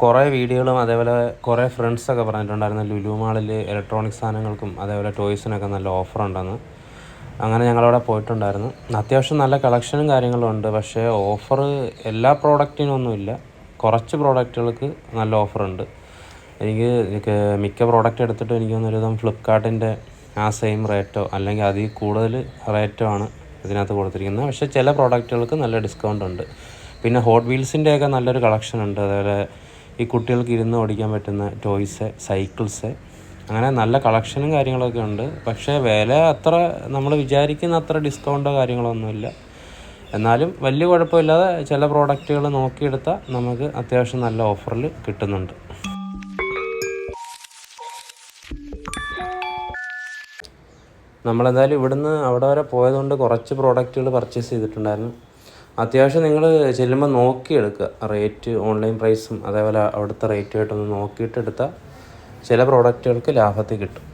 കുറേ വീഡിയോകളും അതേപോലെ കുറേ ഫ്രണ്ട്സൊക്കെ പറഞ്ഞിട്ടുണ്ടായിരുന്നു ലുലു മാളിൽ ഇലക്ട്രോണിക് സാധനങ്ങൾക്കും അതേപോലെ ടോയ്സിനൊക്കെ നല്ല ഓഫറുണ്ടെന്ന്. അങ്ങനെ ഞങ്ങളവിടെ പോയിട്ടുണ്ടായിരുന്നു. അത്യാവശ്യം നല്ല കളക്ഷനും കാര്യങ്ങളും ഉണ്ട്. പക്ഷേ ഓഫർ എല്ലാ പ്രോഡക്റ്റിനൊന്നുമില്ല. കുറച്ച് പ്രോഡക്റ്റുകൾക്ക് നല്ല ഓഫറുണ്ട്. എനിക്ക് മിക്ക പ്രോഡക്റ്റ് എടുത്തിട്ട് എനിക്ക് തോന്നുന്നൊരുവിധം ഫ്ലിപ്കാർട്ടിൻ്റെ ആ സെയിം റേറ്റോ അല്ലെങ്കിൽ അതിൽ കൂടുതൽ റേറ്റോ ആണ് ഇതിനകത്ത് കൊടുത്തിരിക്കുന്നത്. പക്ഷേ ചില പ്രോഡക്റ്റുകൾക്ക് നല്ല ഡിസ്കൗണ്ട് ഉണ്ട്. പിന്നെ ഹോട്ട് വീൽസിൻ്റെയൊക്കെ നല്ലൊരു കളക്ഷൻ ഉണ്ട്. അതേപോലെ ഈ കുട്ടികൾക്ക് ഇരുന്ന് ഓടിക്കാൻ പറ്റുന്ന ടോയ്സ്, സൈക്കിൾസ്, അങ്ങനെ നല്ല കളക്ഷനും കാര്യങ്ങളൊക്കെ ഉണ്ട്. പക്ഷേ വില അത്ര നമ്മൾ വിചാരിക്കുന്ന അത്ര ഡിസ്കൗണ്ടോ കാര്യങ്ങളോ ഒന്നുമില്ല. എന്നാലും വലിയ കുഴപ്പമില്ലാതെ ചില പ്രോഡക്റ്റുകൾ നോക്കിയെടുത്താൽ നമുക്ക് അത്യാവശ്യം നല്ല ഓഫറിൽ കിട്ടുന്നുണ്ട്. നമ്മളെന്തായാലും ഇവിടുന്ന് അവിടെ വരെ പോയതുകൊണ്ട് കുറച്ച് പ്രോഡക്റ്റുകൾ പർച്ചേസ് ചെയ്തിട്ടുണ്ടായിരുന്നു. അത്യാവശ്യം നിങ്ങൾ ചെല്ലുമ്പോൾ നോക്കിയെടുക്കുക. റേറ്റ്, ഓൺലൈൻ പ്രൈസും അതേപോലെ അവിടുത്തെ റേറ്റുമായിട്ടൊന്ന് നോക്കിയിട്ടെടുത്താൽ ചില പ്രോഡക്റ്റുകൾക്ക് ലാഭത്തിൽ കിട്ടും.